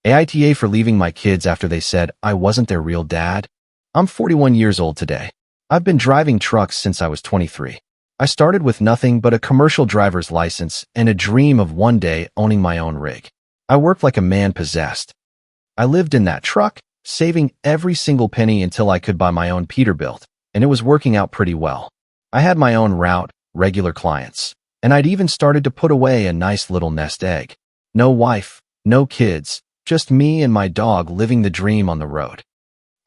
AITA for leaving my kids after they said I wasn't their real dad. I'm 41 years old today. I've been driving trucks since I was 23. I started with nothing but a commercial driver's license and a dream of one day owning my own rig. I worked like a man possessed. I lived in that truck, saving every single penny until I could buy my own Peterbilt, and it was working out pretty well. I had my own route, regular clients, and I'd even started to put away a nice little nest egg. No wife, no kids, just me and my dog living the dream on the road.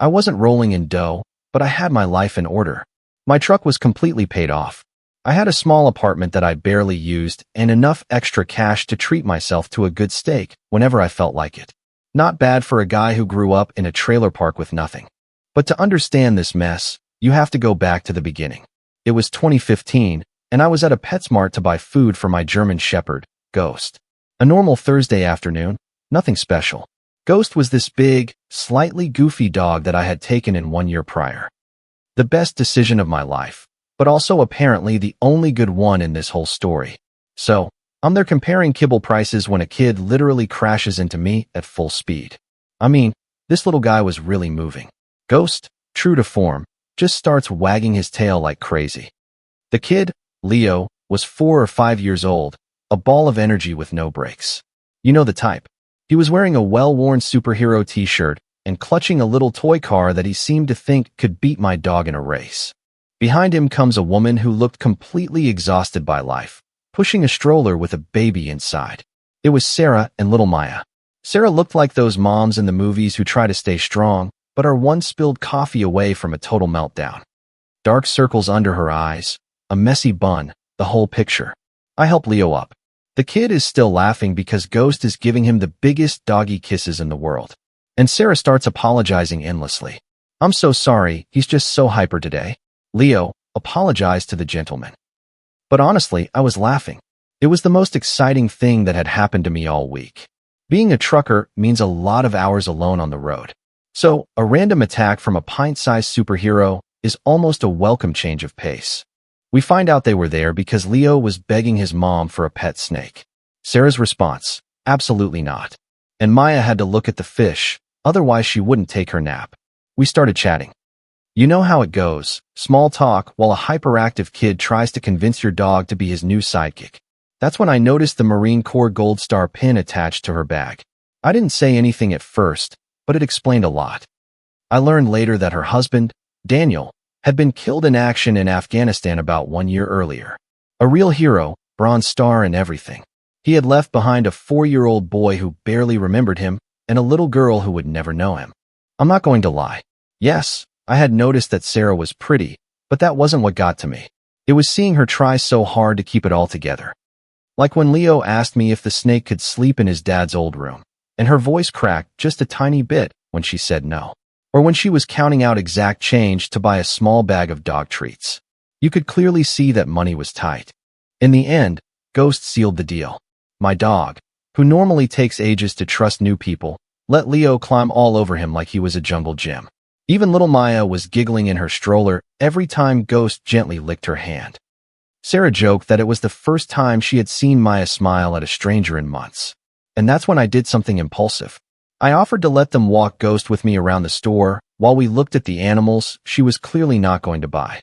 I wasn't rolling in dough, but I had my life in order. My truck was completely paid off. I had a small apartment that I barely used and enough extra cash to treat myself to a good steak whenever I felt like it. Not bad for a guy who grew up in a trailer park with nothing. But to understand this mess, you have to go back to the beginning. It was 2015, and I was at a PetSmart to buy food for my German Shepherd, Ghost. A normal Thursday afternoon, nothing special. Ghost was this big, slightly goofy dog that I had taken in 1 year prior. The best decision of my life, but also apparently the only good one in this whole story. So, I'm there comparing kibble prices when a kid literally crashes into me at full speed. I mean, this little guy was really moving. Ghost, true to form, just starts wagging his tail like crazy. The kid, Leo, was 4 or 5 years old, a ball of energy with no brakes. You know the type. He was wearing a well-worn superhero t-shirt and clutching a little toy car that he seemed to think could beat my dog in a race. Behind him comes a woman who looked completely exhausted by life, pushing a stroller with a baby inside. It was Sarah and little Maya. Sarah looked like those moms in the movies who try to stay strong, but are one spilled coffee away from a total meltdown. Dark circles under her eyes, a messy bun, the whole picture. I help Leo up. The kid is still laughing because Ghost is giving him the biggest doggy kisses in the world. And Sarah starts apologizing endlessly. I'm so sorry, he's just so hyper today. Leo, apologized to the gentleman. But honestly, I was laughing. It was the most exciting thing that had happened to me all week. Being a trucker means a lot of hours alone on the road. So, a random attack from a pint-sized superhero is almost a welcome change of pace. We find out they were there because Leo was begging his mom for a pet snake. Sarah's response, absolutely not. And Maya had to look at the fish, otherwise she wouldn't take her nap. We started chatting. You know how it goes, small talk while a hyperactive kid tries to convince your dog to be his new sidekick. That's when I noticed the Marine Corps Gold Star pin attached to her bag. I didn't say anything at first, but it explained a lot. I learned later that her husband, Daniel, had been killed in action in Afghanistan about 1 year earlier. A real hero, Bronze Star and everything. He had left behind a 4-year-old boy who barely remembered him and a little girl who would never know him. I'm not going to lie. Yes, I had noticed that Sarah was pretty, but that wasn't what got to me. It was seeing her try so hard to keep it all together. Like when Leo asked me if the snake could sleep in his dad's old room, and her voice cracked just a tiny bit when she said no. Or when she was counting out exact change to buy a small bag of dog treats. You could clearly see that money was tight. In the end, Ghost sealed the deal. My dog, who normally takes ages to trust new people, let Leo climb all over him like he was a jungle gym. Even little Maya was giggling in her stroller every time Ghost gently licked her hand. Sarah joked that it was the first time she had seen Maya smile at a stranger in months. And that's when I did something impulsive. I offered to let them walk Ghost with me around the store while we looked at the animals she was clearly not going to buy.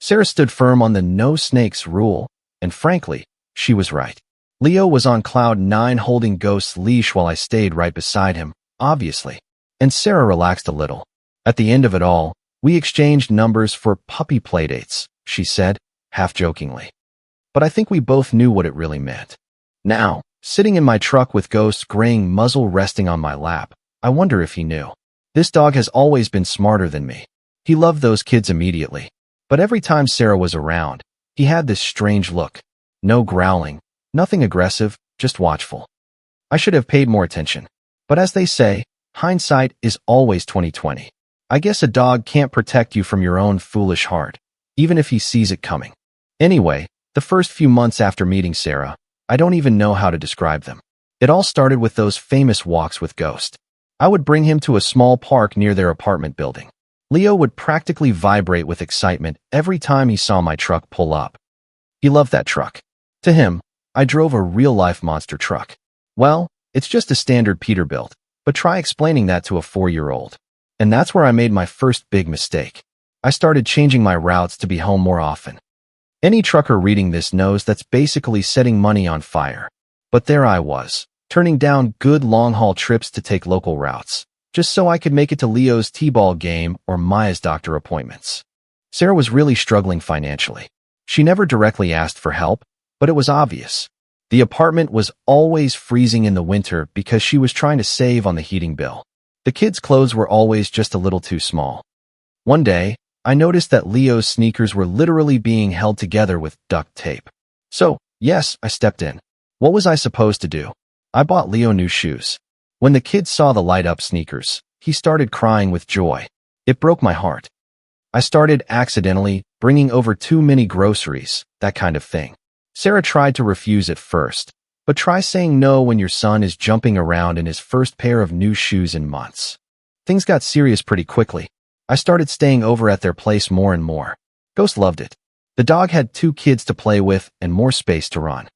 Sarah stood firm on the no snakes rule, and frankly, she was right. Leo was on cloud 9 holding Ghost's leash while I stayed right beside him, obviously. And Sarah relaxed a little. At the end of it all, we exchanged numbers for puppy playdates, she said, half-jokingly. But I think we both knew what it really meant. Now, sitting in my truck with Ghost's graying muzzle resting on my lap, I wonder if he knew. This dog has always been smarter than me. He loved those kids immediately. But every time Sarah was around, he had this strange look. No growling, nothing aggressive, just watchful. I should have paid more attention. But as they say, hindsight is always 20/20. I guess a dog can't protect you from your own foolish heart, even if he sees it coming. Anyway, the first few months after meeting Sarah, I don't even know how to describe them. It all started with those famous walks with Ghost. I would bring him to a small park near their apartment building. Leo would practically vibrate with excitement every time he saw my truck pull up. He loved that truck. To him, I drove a real-life monster truck. Well, it's just a standard Peterbilt, But try explaining that to a 4-year-old. And that's where I made my first big mistake. I started changing my routes to be home more often. Any trucker reading this knows that's basically setting money on fire. But there I was, turning down good long-haul trips to take local routes, just so I could make it to Leo's t-ball game or Maya's doctor appointments. Sarah was really struggling financially. She never directly asked for help, but it was obvious. The apartment was always freezing in the winter because she was trying to save on the heating bill. The kids' clothes were always just a little too small. One day, I noticed that Leo's sneakers were literally being held together with duct tape. So, yes, I stepped in. What was I supposed to do? I bought Leo new shoes. When the kid saw the light-up sneakers, he started crying with joy. It broke my heart. I started accidentally bringing over too many groceries, that kind of thing. Sarah tried to refuse at first, but try saying no when your son is jumping around in his first pair of new shoes in months. Things got serious pretty quickly. I started staying over at their place more and more. Ghost loved it. The dog had 2 kids to play with and more space to run.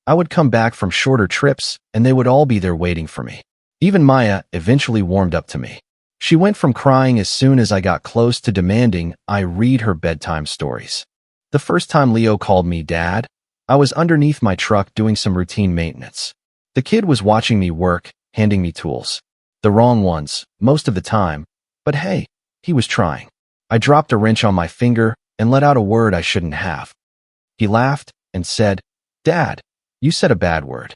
I would come back from shorter trips, and they would all be there waiting for me. Even Maya eventually warmed up to me. She went from crying as soon as I got close to demanding I read her bedtime stories. The first time Leo called me Dad, I was underneath my truck doing some routine maintenance. The kid was watching me work, handing me tools. The wrong ones, most of the time, but hey, he was trying. I dropped a wrench on my finger and let out a word I shouldn't have. He laughed and said, "Dad, you said a bad word."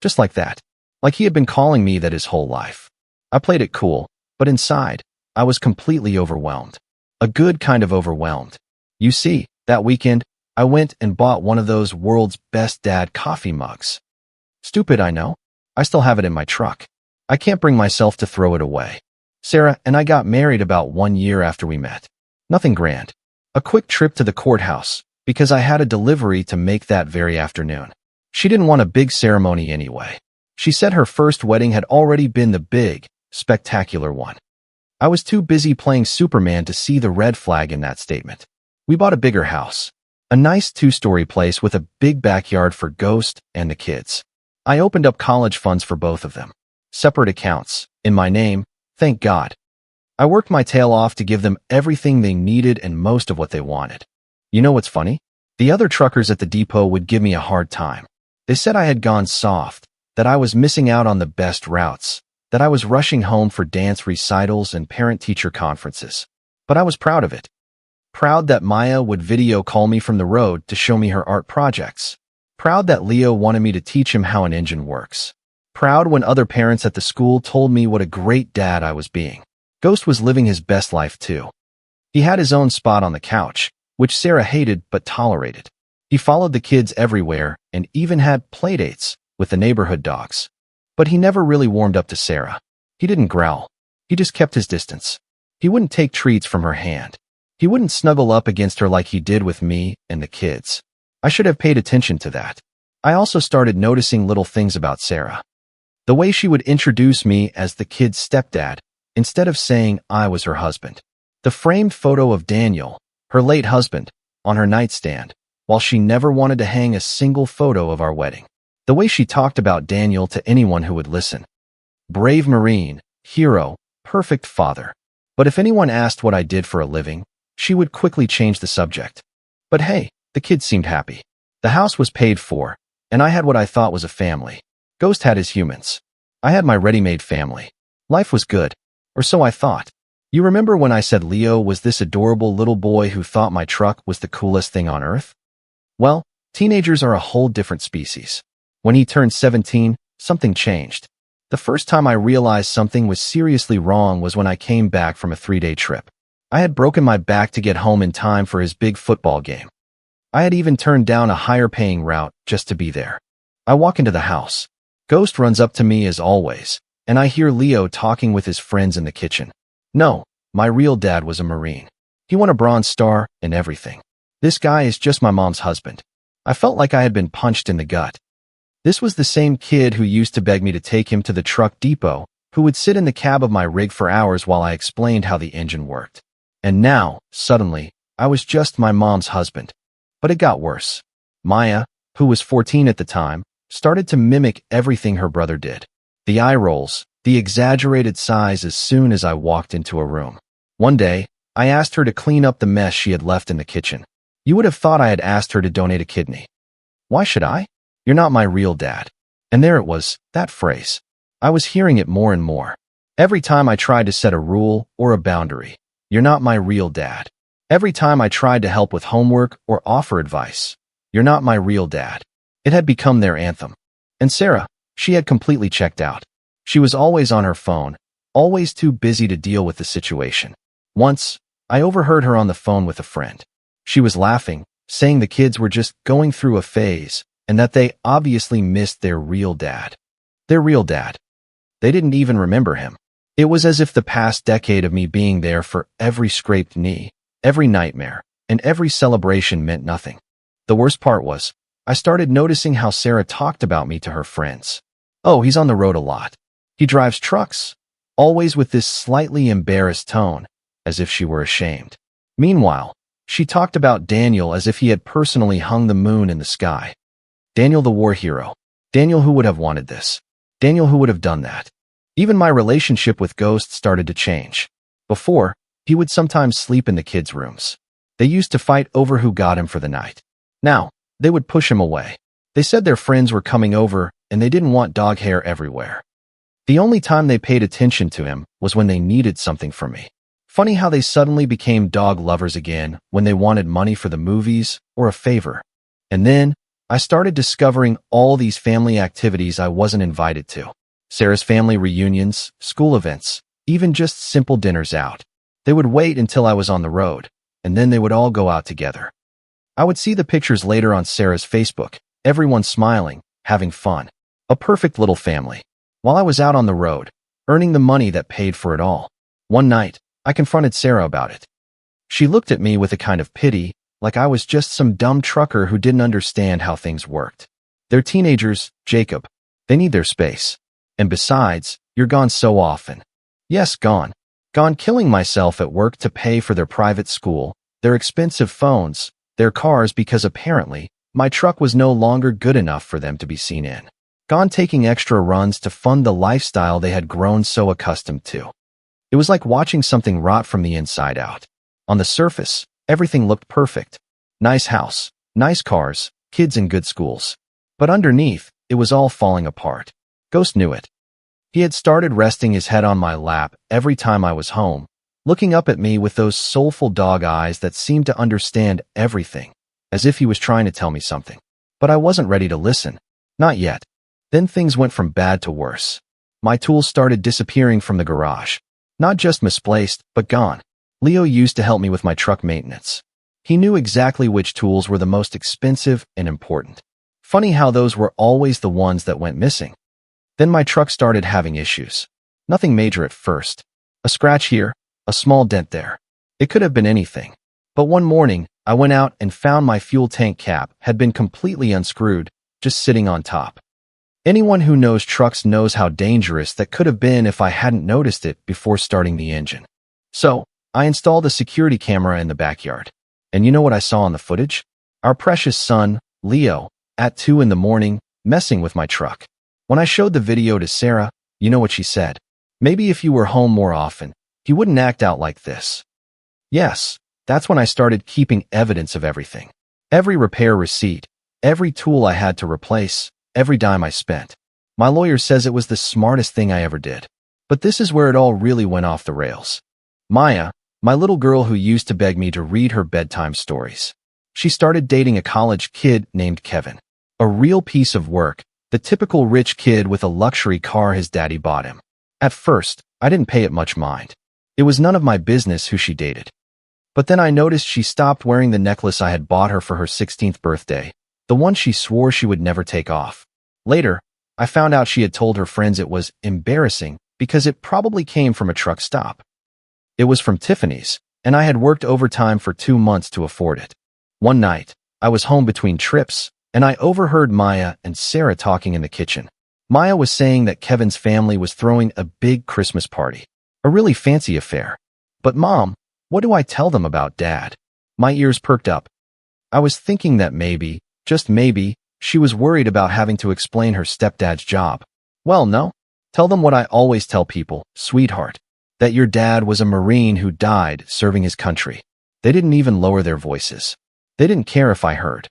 Just like that. Like he had been calling me that his whole life. I played it cool, but inside, I was completely overwhelmed. A good kind of overwhelmed. You see, that weekend, I went and bought one of those world's best dad coffee mugs. Stupid, I know. I still have it in my truck. I can't bring myself to throw it away. Sarah and I got married about 1 year after we met. Nothing grand. A quick trip to the courthouse, because I had a delivery to make that very afternoon. She didn't want a big ceremony anyway. She said her first wedding had already been the big, spectacular one. I was too busy playing Superman to see the red flag in that statement. We bought a bigger house. A nice 2-story place with a big backyard for Ghost and the kids. I opened up college funds for both of them. Separate accounts, in my name, thank God. I worked my tail off to give them everything they needed and most of what they wanted. You know what's funny? The other truckers at the depot would give me a hard time. They said I had gone soft, that I was missing out on the best routes, that I was rushing home for dance recitals and parent-teacher conferences. But I was proud of it. Proud that Maya would video call me from the road to show me her art projects. Proud that Leo wanted me to teach him how an engine works. Proud when other parents at the school told me what a great dad I was being. Ghost was living his best life too. He had his own spot on the couch, which Sarah hated but tolerated. He followed the kids everywhere and even had playdates with the neighborhood dogs. But he never really warmed up to Sarah. He didn't growl. He just kept his distance. He wouldn't take treats from her hand. He wouldn't snuggle up against her like he did with me and the kids. I should have paid attention to that. I also started noticing little things about Sarah. The way she would introduce me as the kid's stepdad, instead of saying I was her husband. The framed photo of Daniel, her late husband, on her nightstand, while she never wanted to hang a single photo of our wedding. The way she talked about Daniel to anyone who would listen. Brave Marine, hero, perfect father. But if anyone asked what I did for a living, she would quickly change the subject. But hey, the kids seemed happy. The house was paid for, and I had what I thought was a family. Ghost had his humans. I had my ready-made family. Life was good. Or so I thought. You remember when I said Leo was this adorable little boy who thought my truck was the coolest thing on earth? Well, teenagers are a whole different species. When he turned 17, something changed. The first time I realized something was seriously wrong was when I came back from a 3-day trip. I had broken my back to get home in time for his big football game. I had even turned down a higher-paying route just to be there. I walk into the house. Ghost runs up to me as always, and I hear Leo talking with his friends in the kitchen. No, my real dad was a Marine. He won a Bronze Star and everything. This guy is just my mom's husband. I felt like I had been punched in the gut. This was the same kid who used to beg me to take him to the truck depot, who would sit in the cab of my rig for hours while I explained how the engine worked. And now, suddenly, I was just my mom's husband. But it got worse. Maya, who was 14 at the time, started to mimic everything her brother did. The eye rolls, the exaggerated size as soon as I walked into a room. One day, I asked her to clean up the mess she had left in the kitchen. You would have thought I had asked her to donate a kidney. Why should I? You're not my real dad. And there it was, that phrase. I was hearing it more and more. Every time I tried to set a rule or a boundary, you're not my real dad. Every time I tried to help with homework or offer advice, you're not my real dad. It had become their anthem. And Sarah, she had completely checked out. She was always on her phone, always too busy to deal with the situation. Once, I overheard her on the phone with a friend. She was laughing, saying the kids were just going through a phase and that they obviously missed their real dad. Their real dad. They didn't even remember him. It was as if the past decade of me being there for every scraped knee, every nightmare, and every celebration meant nothing. The worst part was, I started noticing how Sarah talked about me to her friends. Oh, he's on the road a lot. He drives trucks, always with this slightly embarrassed tone, as if she were ashamed. Meanwhile, she talked about Daniel as if he had personally hung the moon in the sky. Daniel the war hero. Daniel who would have wanted this. Daniel who would have done that. Even my relationship with Ghost started to change. Before, he would sometimes sleep in the kids' rooms. They used to fight over who got him for the night. Now, they would push him away. They said their friends were coming over and they didn't want dog hair everywhere. The only time they paid attention to him was when they needed something from me. Funny how they suddenly became dog lovers again when they wanted money for the movies or a favor. And then, I started discovering all these family activities I wasn't invited to. Sarah's family reunions, school events, even just simple dinners out. They would wait until I was on the road, and then they would all go out together. I would see the pictures later on Sarah's Facebook, everyone smiling, having fun. A perfect little family. While I was out on the road, earning the money that paid for it all. One night, I confronted Sarah about it. She looked at me with a kind of pity, like I was just some dumb trucker who didn't understand how things worked. They're teenagers, Jacob. They need their space. And besides, you're gone so often. Yes, gone. Gone killing myself at work to pay for their private school, their expensive phones, their cars because apparently, my truck was no longer good enough for them to be seen in. Gone taking extra runs to fund the lifestyle they had grown so accustomed to. It was like watching something rot from the inside out. On the surface, everything looked perfect. Nice house, nice cars, kids in good schools. But underneath, it was all falling apart. Ghost knew it. He had started resting his head on my lap every time I was home, looking up at me with those soulful dog eyes that seemed to understand everything, as if he was trying to tell me something. But I wasn't ready to listen. Not yet. Then things went from bad to worse. My tools started disappearing from the garage. Not just misplaced, but gone. Leo used to help me with my truck maintenance. He knew exactly which tools were the most expensive and important. Funny how those were always the ones that went missing. Then my truck started having issues. Nothing major at first. A scratch here, a small dent there. It could have been anything. But one morning, I went out and found my fuel tank cap had been completely unscrewed, just sitting on top. Anyone who knows trucks knows how dangerous that could have been if I hadn't noticed it before starting the engine. So, I installed a security camera in the backyard. And you know what I saw on the footage? Our precious son, Leo, at 2 in the morning, messing with my truck. When I showed the video to Sarah, you know what she said? Maybe if you were home more often, he wouldn't act out like this. Yes, that's when I started keeping evidence of everything. Every repair receipt, every tool I had to replace, every dime I spent. My lawyer says it was the smartest thing I ever did. But this is where it all really went off the rails. Maya, my little girl who used to beg me to read her bedtime stories. She started dating a college kid named Kevin. A real piece of work, the typical rich kid with a luxury car his daddy bought him. At first, I didn't pay it much mind. It was none of my business who she dated. But then I noticed she stopped wearing the necklace I had bought her for her 16th birthday, the one she swore she would never take off. Later, I found out she had told her friends it was embarrassing because it probably came from a truck stop. It was from Tiffany's, and I had worked overtime for 2 months to afford it. One night, I was home between trips, and I overheard Maya and Sarah talking in the kitchen. Maya was saying that Kevin's family was throwing a big Christmas party, a really fancy affair. But Mom, what do I tell them about Dad? My ears perked up. I was thinking that maybe, just maybe, she was worried about having to explain her stepdad's job. Well, no. Tell them what I always tell people, sweetheart, that your dad was a Marine who died serving his country. They didn't even lower their voices. They didn't care if I heard.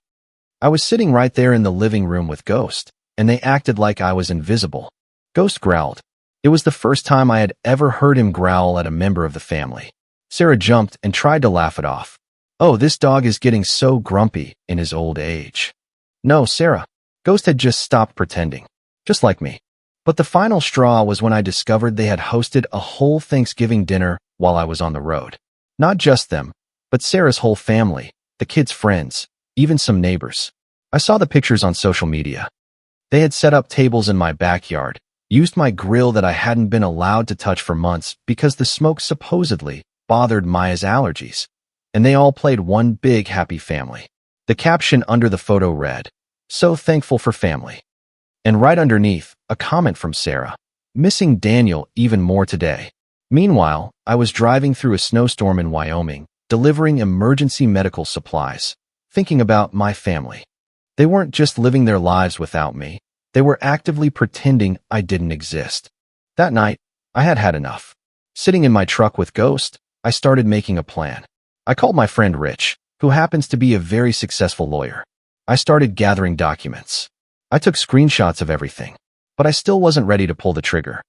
I was sitting right there in the living room with Ghost, and they acted like I was invisible. Ghost growled. It was the first time I had ever heard him growl at a member of the family. Sarah jumped and tried to laugh it off. Oh, this dog is getting so grumpy in his old age. No, Sarah. Ghost had just stopped pretending. Just like me. But the final straw was when I discovered they had hosted a whole Thanksgiving dinner while I was on the road. Not just them, but Sarah's whole family, the kids' friends, even some neighbors. I saw the pictures on social media. They had set up tables in my backyard, used my grill that I hadn't been allowed to touch for months because the smoke supposedly bothered Maya's allergies, and they all played one big happy family. The caption under the photo read, "So thankful for family." And right underneath, a comment from Sarah, "Missing Daniel even more today." Meanwhile, I was driving through a snowstorm in Wyoming, delivering emergency medical supplies, thinking about my family. They weren't just living their lives without me. They were actively pretending I didn't exist. That night, I had had enough. Sitting in my truck with Ghost, I started making a plan. I called my friend Rich, who happens to be a very successful lawyer. I started gathering documents. I took screenshots of everything, but I still wasn't ready to pull the trigger.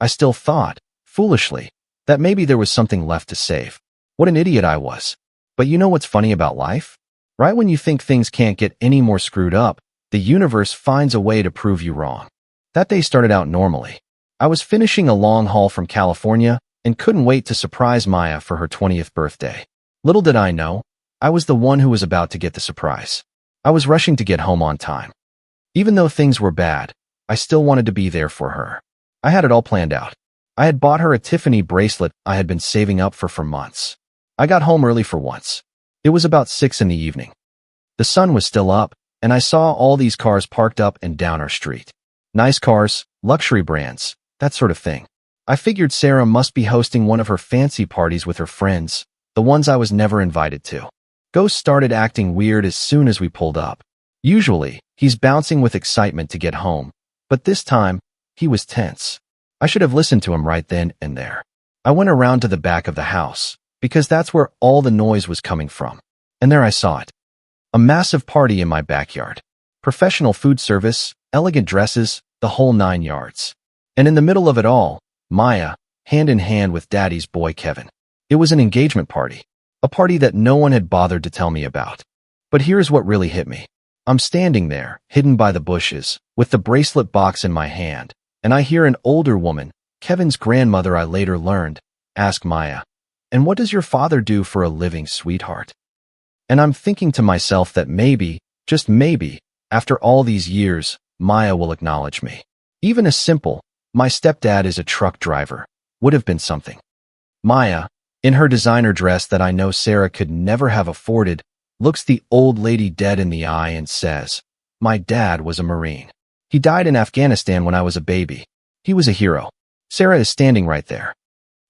I still thought, foolishly, that maybe there was something left to save. What an idiot I was. But you know what's funny about life? Right when you think things can't get any more screwed up, the universe finds a way to prove you wrong. That day started out normally. I was finishing a long haul from California and couldn't wait to surprise Maya for her 20th birthday. Little did I know, I was the one who was about to get the surprise. I was rushing to get home on time. Even though things were bad, I still wanted to be there for her. I had it all planned out. I had bought her a Tiffany bracelet I had been saving up for months. I got home early for once. It was about 6 in the evening. The sun was still up, and I saw all these cars parked up and down our street. Nice cars, luxury brands, that sort of thing. I figured Sarah must be hosting one of her fancy parties with her friends, the ones I was never invited to. Ghost started acting weird as soon as we pulled up. Usually, he's bouncing with excitement to get home, but this time, he was tense. I should have listened to him right then and there. I went around to the back of the house, because that's where all the noise was coming from. And there I saw it. A massive party in my backyard. Professional food service, elegant dresses, the whole 9 yards. And in the middle of it all, Maya, hand in hand with Daddy's boy Kevin. It was an engagement party. A party that no one had bothered to tell me about. But here's what really hit me. I'm standing there, hidden by the bushes, with the bracelet box in my hand, and I hear an older woman, Kevin's grandmother I later learned, ask Maya, "And what does your father do for a living, sweetheart?" And I'm thinking to myself that maybe, just maybe, after all these years, Maya will acknowledge me. Even a simple, "My stepdad is a truck driver," would have been something. Maya, in her designer dress that I know Sarah could never have afforded, looks the old lady dead in the eye and says, "My dad was a Marine. He died in Afghanistan when I was a baby. He was a hero." Sarah is standing right there.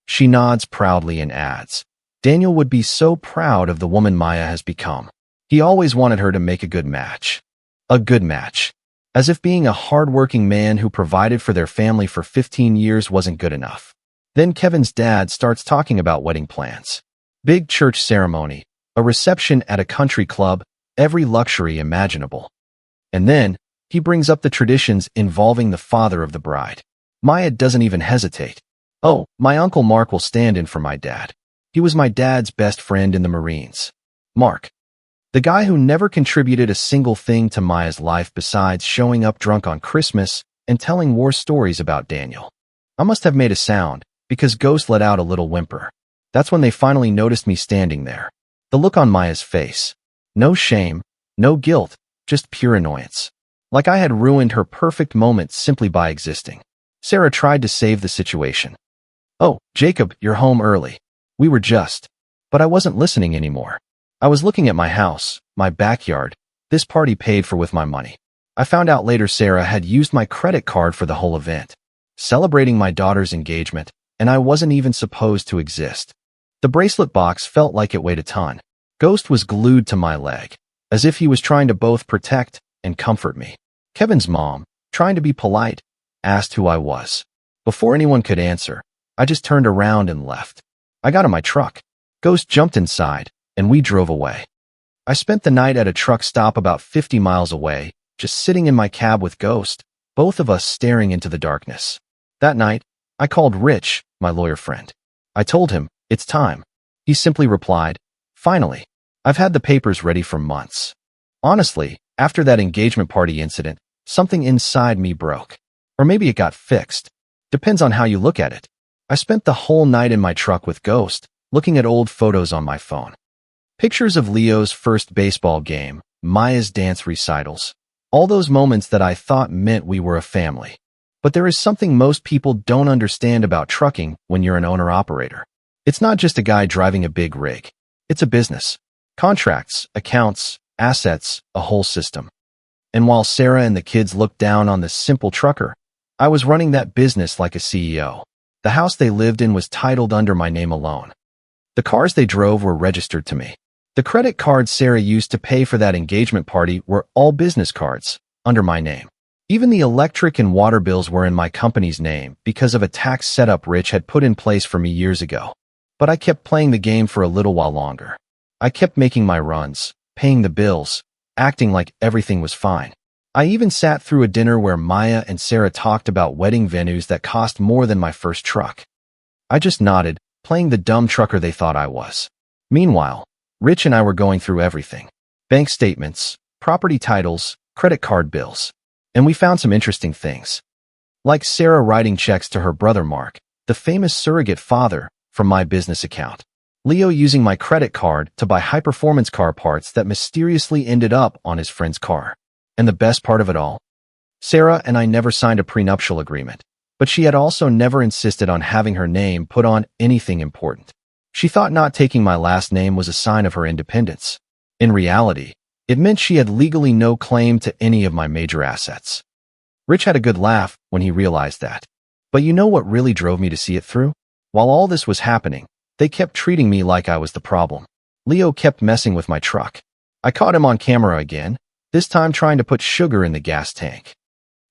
She nods proudly and adds, "Daniel would be so proud of the woman Maya has become. He always wanted her to make a good match." A good match. As if being a hard-working man who provided for their family for 15 years wasn't good enough. Then Kevin's dad starts talking about wedding plans. Big church ceremony, a reception at a country club, every luxury imaginable. And then, he brings up the traditions involving the father of the bride. Maya doesn't even hesitate. "Oh, my Uncle Mark will stand in for my dad. He was my dad's best friend in the Marines." Mark. The guy who never contributed a single thing to Maya's life besides showing up drunk on Christmas and telling war stories about Daniel. I must have made a sound, because Ghost let out a little whimper. That's when they finally noticed me standing there. The look on Maya's face. No shame, no guilt, just pure annoyance. Like I had ruined her perfect moment simply by existing. Sarah tried to save the situation. "Oh, Jacob, you're home early. We were just..." But I wasn't listening anymore. I was looking at my house, my backyard, this party paid for with my money. I found out later Sarah had used my credit card for the whole event, celebrating my daughter's engagement, and I wasn't even supposed to exist. The bracelet box felt like it weighed a ton. Ghost was glued to my leg, as if he was trying to both protect and comfort me. Kevin's mom, trying to be polite, asked who I was. Before anyone could answer, I just turned around and left. I got in my truck. Ghost jumped inside, and we drove away. I spent the night at a truck stop about 50 miles away, just sitting in my cab with Ghost, both of us staring into the darkness. That night, I called Rich, my lawyer friend. I told him, "It's time." He simply replied, "Finally. I've had the papers ready for months." Honestly, after that engagement party incident, something inside me broke. Or maybe it got fixed. Depends on how you look at it. I spent the whole night in my truck with Ghost, looking at old photos on my phone. Pictures of Leo's first baseball game, Maya's dance recitals, all those moments that I thought meant we were a family. But there is something most people don't understand about trucking when you're an owner-operator. It's not just a guy driving a big rig. It's a business. Contracts, accounts, assets, a whole system. And while Sarah and the kids looked down on the simple trucker, I was running that business like a CEO. The house they lived in was titled under my name alone. The cars they drove were registered to me. The credit cards Sarah used to pay for that engagement party were all business cards, under my name. Even the electric and water bills were in my company's name because of a tax setup Rich had put in place for me years ago. But I kept playing the game for a little while longer. I kept making my runs, paying the bills, acting like everything was fine. I even sat through a dinner where Maya and Sarah talked about wedding venues that cost more than my first truck. I just nodded, playing the dumb trucker they thought I was. Meanwhile, Rich and I were going through everything. Bank statements, property titles, credit card bills. And we found some interesting things. Like Sarah writing checks to her brother Mark, the famous surrogate father, from my business account. Leo using my credit card to buy high-performance car parts that mysteriously ended up on his friend's car. And the best part of it all? Sarah and I never signed a prenuptial agreement, but she had also never insisted on having her name put on anything important. She thought not taking my last name was a sign of her independence. In reality, it meant she had legally no claim to any of my major assets. Rich had a good laugh when he realized that. But you know what really drove me to see it through? While all this was happening, they kept treating me like I was the problem. Leo kept messing with my truck. I caught him on camera again, this time trying to put sugar in the gas tank.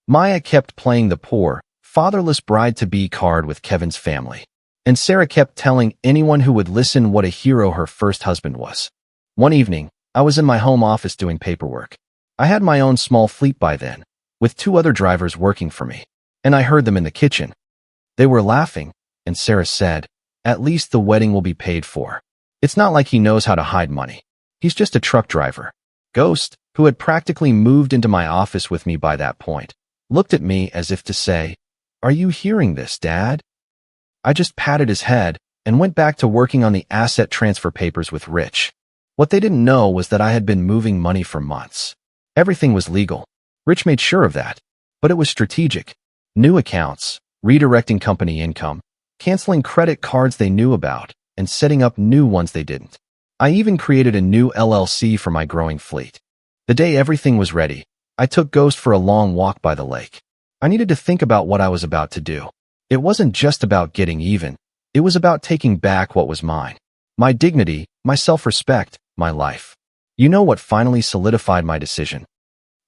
Maya kept playing the poor, fatherless bride-to-be card with Kevin's family. And Sarah kept telling anyone who would listen what a hero her first husband was. One evening, I was in my home office doing paperwork. I had my own small fleet by then, with 2 other drivers working for me, and I heard them in the kitchen. They were laughing, and Sarah said, "At least the wedding will be paid for. It's not like he knows how to hide money. He's just a truck driver." Ghost, who had practically moved into my office with me by that point, looked at me as if to say, "Are you hearing this, Dad?" I just patted his head and went back to working on the asset transfer papers with Rich. What they didn't know was that I had been moving money for months. Everything was legal. Rich made sure of that, but it was strategic. New accounts, redirecting company income, canceling credit cards they knew about, and setting up new ones they didn't. I even created a new LLC for my growing fleet. The day everything was ready, I took Ghost for a long walk by the lake. I needed to think about what I was about to do. It wasn't just about getting even. It was about taking back what was mine. My dignity, my self-respect, my life. You know what finally solidified my decision?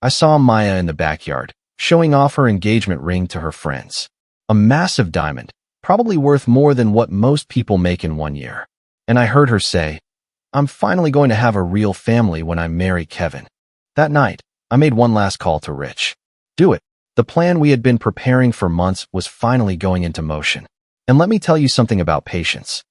I saw Maya in the backyard, showing off her engagement ring to her friends. A massive diamond, probably worth more than what most people make in 1 year. And I heard her say, "I'm finally going to have a real family when I marry Kevin." That night, I made one last call to Rich. Do it. The plan we had been preparing for months was finally going into motion. And let me tell you something about patience.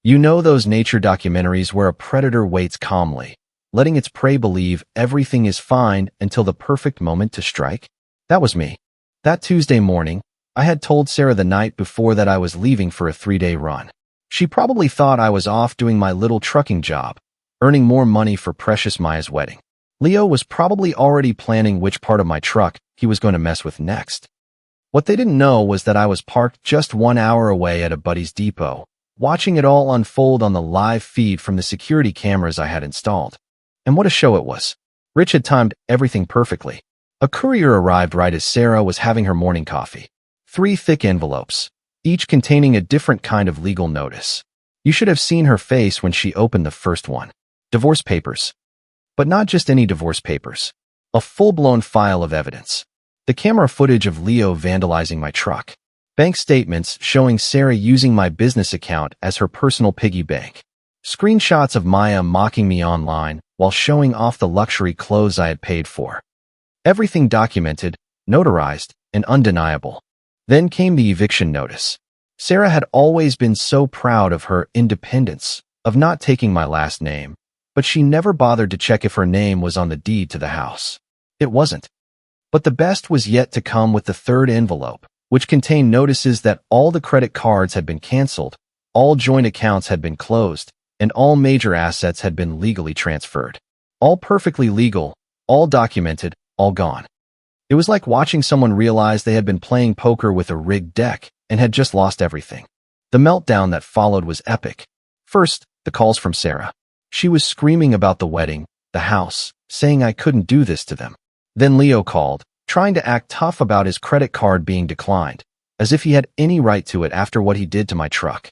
You know those nature documentaries where a predator waits calmly, letting its prey believe everything is fine until the perfect moment to strike? That was me. That Tuesday morning, I had told Sarah the night before that I was leaving for a 3-day run. She probably thought I was off doing my little trucking job, earning more money for precious Maya's wedding. Leo was probably already planning which part of my truck he was going to mess with next. What they didn't know was that I was parked just 1 hour away at a buddy's depot, watching it all unfold on the live feed from the security cameras I had installed. And what a show it was. Rich had timed everything perfectly. A courier arrived right as Sarah was having her morning coffee. 3 thick envelopes, each containing a different kind of legal notice. You should have seen her face when she opened the first one. Divorce papers. But not just any divorce papers. A full-blown file of evidence. The camera footage of Leo vandalizing my truck. Bank statements showing Sarah using my business account as her personal piggy bank. Screenshots of Maya mocking me online while showing off the luxury clothes I had paid for. Everything documented, notarized, and undeniable. Then came the eviction notice. Sarah had always been so proud of her independence, of not taking my last name, but she never bothered to check if her name was on the deed to the house. It wasn't. But the best was yet to come with the third envelope, which contained notices that all the credit cards had been canceled, all joint accounts had been closed, and all major assets had been legally transferred. All perfectly legal, all documented, all gone. It was like watching someone realize they had been playing poker with a rigged deck and had just lost everything. The meltdown that followed was epic. First, the calls from Sarah. She was screaming about the wedding, the house, saying I couldn't do this to them. Then Leo called, trying to act tough about his credit card being declined, as if he had any right to it after what he did to my truck.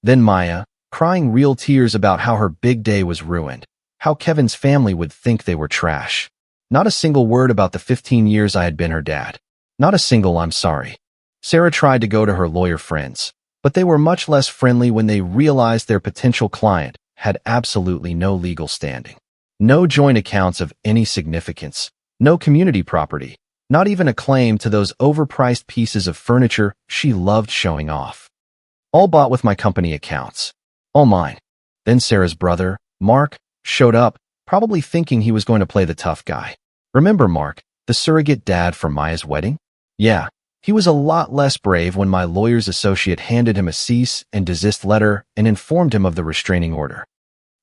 Then Maya, crying real tears about how her big day was ruined, how Kevin's family would think they were trash. Not a single word about the 15 years I had been her dad. Not a single I'm sorry. Sarah tried to go to her lawyer friends, but they were much less friendly when they realized their potential client had absolutely no legal standing. No joint accounts of any significance, no community property, not even a claim to those overpriced pieces of furniture she loved showing off. All bought with my company accounts. All mine. Then Sarah's brother, Mark, showed up, probably thinking he was going to play the tough guy. Remember Mark, the surrogate dad for Maya's wedding? Yeah, he was a lot less brave when my lawyer's associate handed him a cease and desist letter and informed him of the restraining order.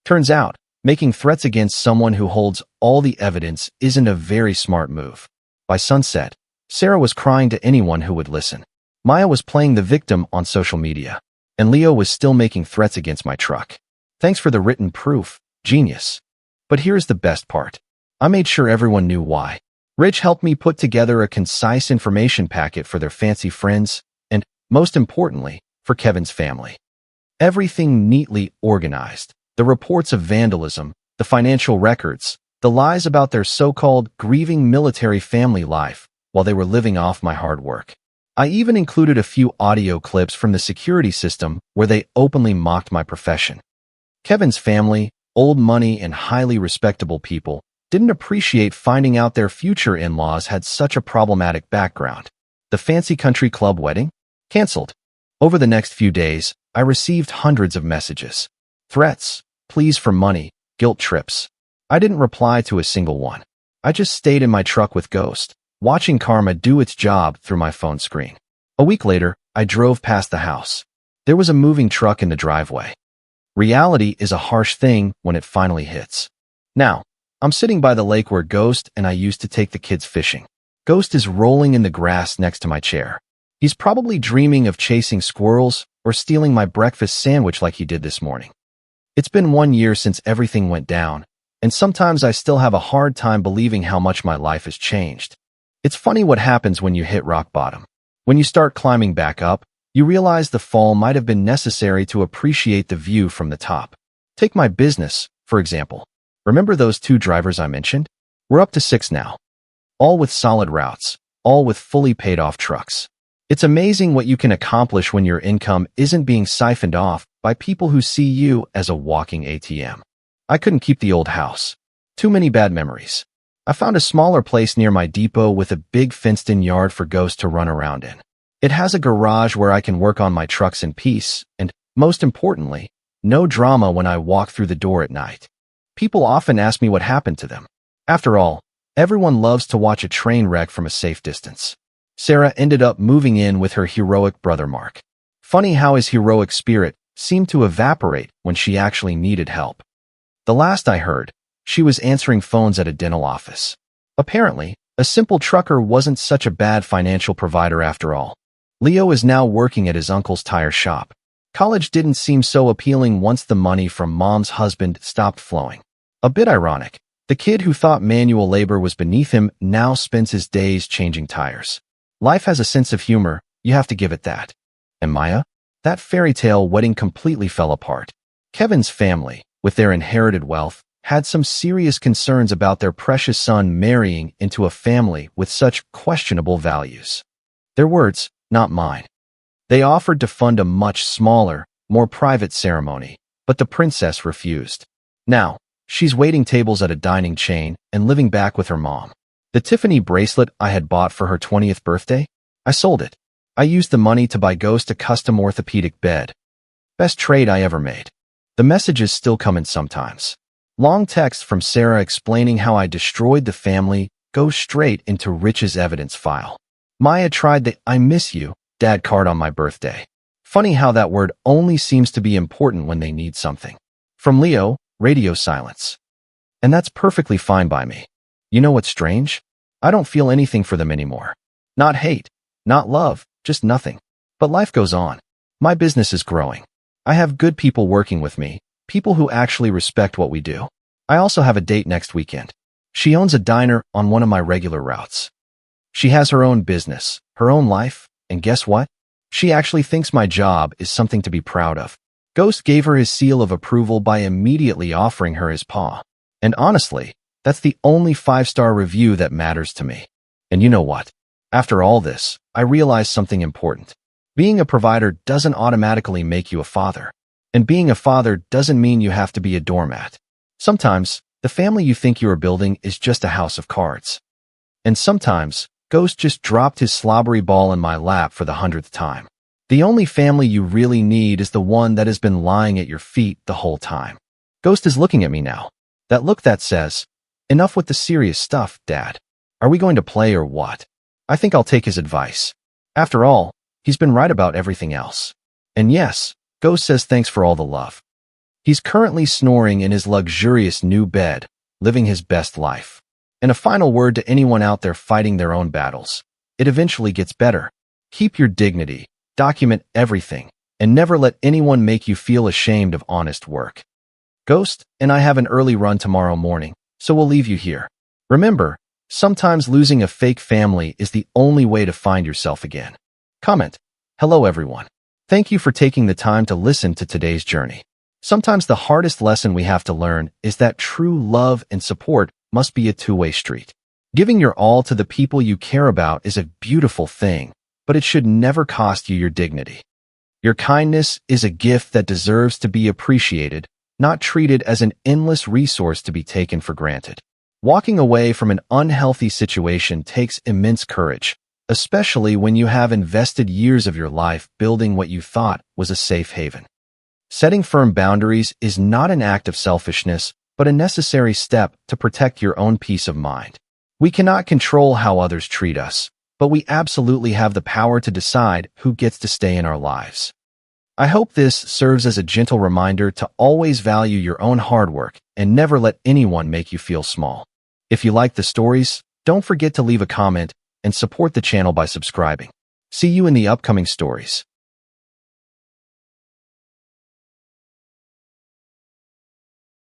Turns out, making threats against someone who holds all the evidence isn't a very smart move. By sunset, Sarah was crying to anyone who would listen. Maya was playing the victim on social media, and Leo was still making threats against my truck. Thanks for the written proof, genius. But here's the best part. I made sure everyone knew why. Rich helped me put together a concise information packet for their fancy friends, and, most importantly, for Kevin's family. Everything neatly organized. The reports of vandalism, the financial records, the lies about their so-called grieving military family life while they were living off my hard work. I even included a few audio clips from the security system where they openly mocked my profession. Kevin's family, old money and highly respectable people, didn't appreciate finding out their future in-laws had such a problematic background. The fancy country club wedding? Canceled. Over the next few days, I received hundreds of messages. Threats, pleas for money, guilt trips. I didn't reply to a single one. I just stayed in my truck with Ghost, watching karma do its job through my phone screen. A week later, I drove past the house. There was a moving truck in the driveway. Reality is a harsh thing when it finally hits. Now, I'm sitting by the lake where Ghost and I used to take the kids fishing. Ghost is rolling in the grass next to my chair. He's probably dreaming of chasing squirrels or stealing my breakfast sandwich like he did this morning. It's been 1 year since everything went down, and sometimes I still have a hard time believing how much my life has changed. It's funny what happens when you hit rock bottom. When you start climbing back up, you realize the fall might have been necessary to appreciate the view from the top. Take my business, for example. Remember those 2 drivers I mentioned? We're up to 6 now. All with solid routes, all with fully paid off trucks. It's amazing what you can accomplish when your income isn't being siphoned off by people who see you as a walking ATM. I couldn't keep the old house. Too many bad memories. I found a smaller place near my depot with a big fenced-in yard for Ghost to run around in. It has a garage where I can work on my trucks in peace, and, most importantly, no drama when I walk through the door at night. People often ask me what happened to them. After all, everyone loves to watch a train wreck from a safe distance. Sarah ended up moving in with her heroic brother Mark. Funny how his heroic spirit seemed to evaporate when she actually needed help. The last I heard, she was answering phones at a dental office. Apparently, a simple trucker wasn't such a bad financial provider after all. Leo is now working at his uncle's tire shop. College didn't seem so appealing once the money from mom's husband stopped flowing. A bit ironic, the kid who thought manual labor was beneath him now spends his days changing tires. Life has a sense of humor, you have to give it that. And Maya? That fairy tale wedding completely fell apart. Kevin's family, with their inherited wealth, had some serious concerns about their precious son marrying into a family with such questionable values. Their words, not mine. They offered to fund a much smaller, more private ceremony, but the princess refused. Now, she's waiting tables at a dining chain and living back with her mom. The Tiffany bracelet I had bought for her 20th birthday, I sold it. I used the money to buy Ghost a custom orthopedic bed. Best trade I ever made. The messages still come in sometimes. Long texts from Sarah explaining how I destroyed the family go straight into Rich's evidence file. Maya tried the "I miss you" dad card on my birthday. Funny how that word only seems to be important when they need something. From Leo, radio silence. And that's perfectly fine by me. You know what's strange? I don't feel anything for them anymore. Not hate, not love, just nothing. But life goes on. My business is growing. I have good people working with me, people who actually respect what we do. I also have a date next weekend. She owns a diner on one of my regular routes. She has her own business, her own life, and guess what? She actually thinks my job is something to be proud of. Ghost gave her his seal of approval by immediately offering her his paw. And honestly, that's the only 5-star review that matters to me. And you know what? After all this, I realized something important. Being a provider doesn't automatically make you a father. And being a father doesn't mean you have to be a doormat. Sometimes, the family you think you are building is just a house of cards. And sometimes, Ghost just dropped his slobbery ball in my lap for the 100th time. The only family you really need is the one that has been lying at your feet the whole time. Ghost is looking at me now. That look that says, "Enough with the serious stuff, Dad. Are we going to play or what?" I think I'll take his advice. After all, he's been right about everything else. And yes, Ghost says thanks for all the love. He's currently snoring in his luxurious new bed, living his best life. And a final word to anyone out there fighting their own battles. It eventually gets better. Keep your dignity, document everything, and never let anyone make you feel ashamed of honest work. Ghost and I have an early run tomorrow morning, so we'll leave you here. Remember, sometimes losing a fake family is the only way to find yourself again. Comment. Hello everyone. Thank you for taking the time to listen to today's journey. Sometimes the hardest lesson we have to learn is that true love and support must be a two-way street. Giving your all to the people you care about is a beautiful thing, but it should never cost you your dignity. Your kindness is a gift that deserves to be appreciated, not treated as an endless resource to be taken for granted. Walking away from an unhealthy situation takes immense courage, especially when you have invested years of your life building what you thought was a safe haven. Setting firm boundaries is not an act of selfishness, but a necessary step to protect your own peace of mind. We cannot control how others treat us, but we absolutely have the power to decide who gets to stay in our lives. I hope this serves as a gentle reminder to always value your own hard work and never let anyone make you feel small. If you like the stories, don't forget to leave a comment and support the channel by subscribing. See you in the upcoming stories.